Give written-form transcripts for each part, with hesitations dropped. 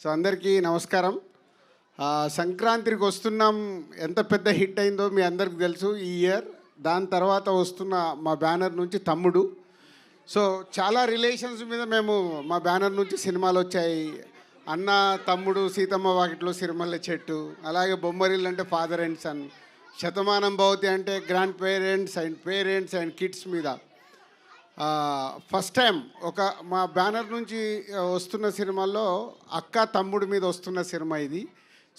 So అందరికీ నమస్కారం. సంక్రాంతికి వస్తున్నాం, ఎంత పెద్ద హిట్ అయిందో మీ అందరికి తెలుసు ఈ ఇయర్. దాని తర్వాత వస్తున్న మా బ్యానర్ నుంచి తమ్ముడు. సో చాలా రిలేషన్స్ మీద మేము మా బ్యానర్ నుంచి సినిమాలు వచ్చాయి. అన్న, తమ్ముడు, సీతమ్మ వాకిట్లో సిరిమల్లె చెట్టు, అలాగే బొమ్మరిల్లు అంటే father and sun, Shatamanam Bhavati అంటే గ్రాండ్ పేరెంట్స్ అండ్ కిడ్స్ మీద. ఫస్ట్ టైం ఒక మా బ్యానర్ నుంచి వస్తున్న సినిమాల్లో అక్క తమ్ముడు మీద వస్తున్న సినిమా ఇది.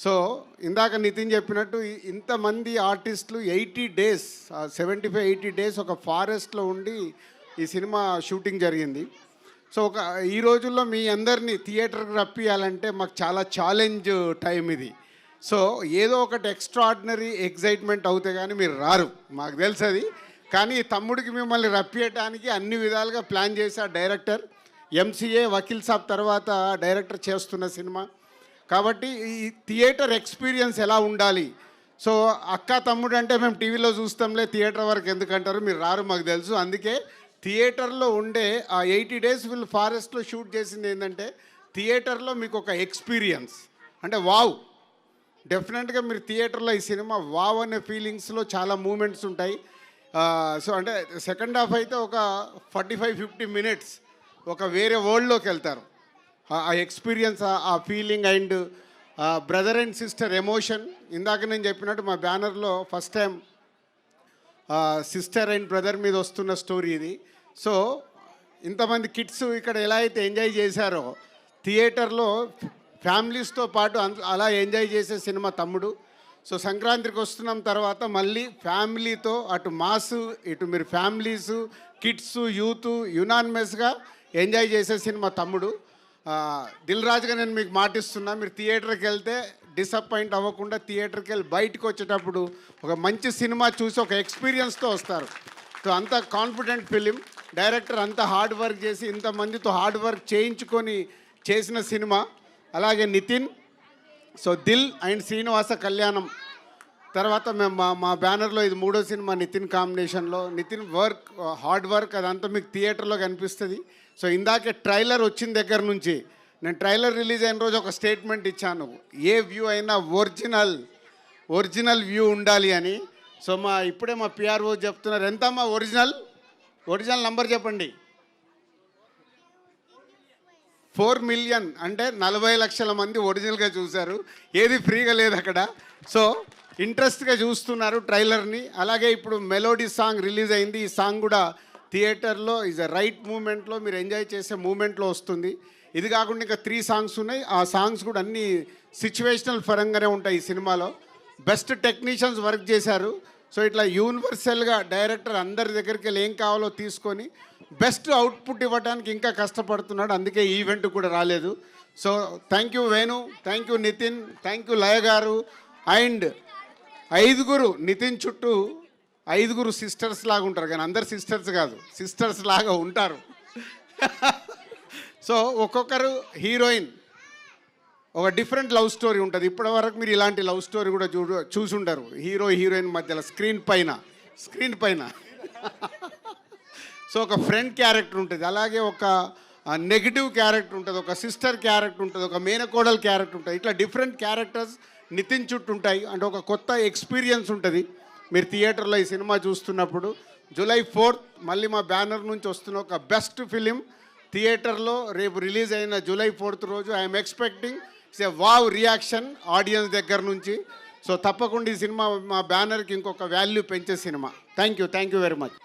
సో ఇందాక నితిన్ చెప్పినట్టు ఇంతమంది ఆర్టిస్టులు 80 days 75-80 days ఒక ఫారెస్ట్లో ఉండి ఈ సినిమా షూటింగ్ జరిగింది. సో ఈ రోజుల్లో మీ అందరినీ థియేటర్కి రప్పియాలంటే మాకు చాలా ఛాలెంజ్ టైం ఇది. సో ఏదో ఒకటి ఎక్స్ట్రాడినరీ ఎగ్జైట్మెంట్ అవుతే కానీ మీరు రారు, మాకు తెలుసు అది. కానీ తమ్ముడికి మిమ్మల్ని రప్పియటానికి అన్ని విధాలుగా ప్లాన్ చేసే డైరెక్టర్. ఎంసీఏ వకీల్ సాబ్ తర్వాత డైరెక్టర్ చేస్తున్న సినిమా కాబట్టి ఈ థియేటర్ ఎక్స్పీరియన్స్ ఎలా ఉండాలి. సో అక్క తమ్ముడు అంటే మేము టీవీలో చూస్తాంలే, థియేటర్ వరకు ఎందుకంటారు, మీరు రారు, మాకు తెలుసు. అందుకే థియేటర్లో ఉండే ఆ 80 days వీళ్ళు ఫారెస్ట్లో షూట్ చేసింది ఏంటంటే థియేటర్లో మీకు ఒక ఎక్స్పీరియన్స్ అంటే వావ్. డెఫినెట్గా మీరు థియేటర్లో ఈ సినిమా వావ్ అనే ఫీలింగ్స్లో చాలా మూమెంట్స్ ఉంటాయి. సో అంటే సెకండ్ హాఫ్ అయితే ఒక 45-50 minutes ఒక వేరే వరల్డ్లోకి వెళ్తారు. ఆ ఎక్స్పీరియన్స్, ఆ feeling and brother and sister emotion. ఇందాక నేను చెప్పినట్టు మా బ్యానర్లో first time sister and brother మీద వస్తున్న స్టోరీ ఇది. సో ఇంతమంది కిడ్స్ ఇక్కడ ఎలా అయితే ఎంజాయ్ చేశారో థియేటర్లో ఫ్యామిలీస్తో పాటు అలా ఎంజాయ్ చేసే సినిమా తమ్ముడు. సో సంక్రాంతికి వస్తున్నాం తర్వాత మళ్ళీ ఫ్యామిలీతో అటు మాస్, ఇటు మీరు ఫ్యామిలీసు, కిడ్స్, యూత్ యునానిమస్గా ఎంజాయ్ చేసే సినిమా తమ్ముడు. దిల్ రాజుగా నేను మీకు మాటిస్తున్నా, మీరు థియేటర్కి వెళ్తే డిసప్పాయింట్ అవ్వకుండా థియేటర్కి వెళ్ళి బయటకు వచ్చేటప్పుడు ఒక మంచి సినిమా చూసి ఒక ఎక్స్పీరియన్స్తో వస్తారు. సో అంత కాన్ఫిడెంట్ ఫిలిం. డైరెక్టర్ అంత హార్డ్ వర్క్ చేసి ఇంతమందితో హార్డ్ వర్క్ చేయించుకొని చేసిన సినిమా. అలాగే నితిన్. సో దిల్ అండ్ శ్రీనివాస కళ్యాణం తర్వాత మేము మా బ్యానర్లో ఇది 3వ సినిమా నితిన్ కాంబినేషన్లో. నితిన్ వర్క్, హార్డ్ వర్క్ అదంతా మీకు థియేటర్లో కనిపిస్తుంది. సో ఇందాకే ట్రైలర్ వచ్చిన దగ్గర నుంచి నేను ట్రైలర్ రిలీజ్ అయిన రోజు ఒక స్టేట్మెంట్ ఇచ్చాను, ఏ వ్యూ అయినా ఒరిజినల్ వ్యూ ఉండాలి అని. సో ఇప్పుడే మా పిఆర్ఓ చెప్తున్నారు, ఎంతమ్మా ఒరిజినల్ నంబర్ చెప్పండి. 4 million అంటే 40 లక్షల మంది ఒరిజినల్గా చూశారు, ఏది ఫ్రీగా లేదు అక్కడ. సో ఇంట్రెస్ట్గా చూస్తున్నారు ట్రైలర్ని. అలాగే ఇప్పుడు మెలోడీ సాంగ్ రిలీజ్ అయింది. ఈ సాంగ్ కూడా థియేటర్లో ఈజ్ అ రైట్ మూమెంట్లో మీరు ఎంజాయ్ చేసే మూమెంట్లో వస్తుంది. ఇది కాకుండా ఇంకా 3 songs ఉన్నాయి. ఆ సాంగ్స్ కూడా అన్ని సిచ్యువేషనల్ పరంగానే ఉంటాయి ఈ సినిమాలో. బెస్ట్ టెక్నీషియన్స్ వర్క్ చేశారు. సో ఇట్లా యూనివర్సల్గా డైరెక్టర్ అందరి దగ్గరికి వెళ్ళి ఏం కావాలో తీసుకొని బెస్ట్ అవుట్పుట్ ఇవ్వడానికి ఇంకా కష్టపడుతున్నాడు. అందుకే ఈవెంట్ కూడా రాలేదు. So thank you Venu, thank you Nitin, thank you Laya గారు. అండ్ 5 నితిన్ చుట్టూ 5 సిస్టర్స్ లాగా ఉంటారు, కానీ అందరు సిస్టర్స్ కాదు, సిస్టర్స్ లాగా ఉంటారు. సో ఒక్కొక్కరు హీరోయిన్ ఒక డిఫరెంట్ లవ్ స్టోరీ ఉంటుంది. ఇప్పటివరకు మీరు ఇలాంటి లవ్ స్టోరీ కూడా చూసుంటారు హీరో హీరోయిన్ మధ్యలో స్క్రీన్ పైన. సో ఒక ఫ్రెండ్ క్యారెక్టర్ ఉంటుంది, అలాగే ఒక నెగిటివ్ క్యారెక్టర్ ఉంటుంది, ఒక సిస్టర్ క్యారెక్టర్ ఉంటుంది, ఒక మేనకోడల్ క్యారెక్టర్ ఉంటుంది. ఇట్లా డిఫరెంట్ క్యారెక్టర్స్ నితిన్ చుట్టూ ఉంటాయి. అంటే ఒక కొత్త ఎక్స్పీరియన్స్ ఉంటుంది మీరు థియేటర్లో ఈ సినిమా చూస్తున్నప్పుడు. July 4th మళ్ళీ మా బ్యానర్ నుంచి వస్తున్న ఒక బెస్ట్ ఫిలిం థియేటర్లో రేపు రిలీజ్ అయిన July 4th రోజు I'm expecting it's a wow reaction audience దగ్గర నుంచి. సో తప్పకుండా ఈ సినిమా మా బ్యానర్కి ఇంకొక వాల్యూ పెంచే cinema. Thank you very much.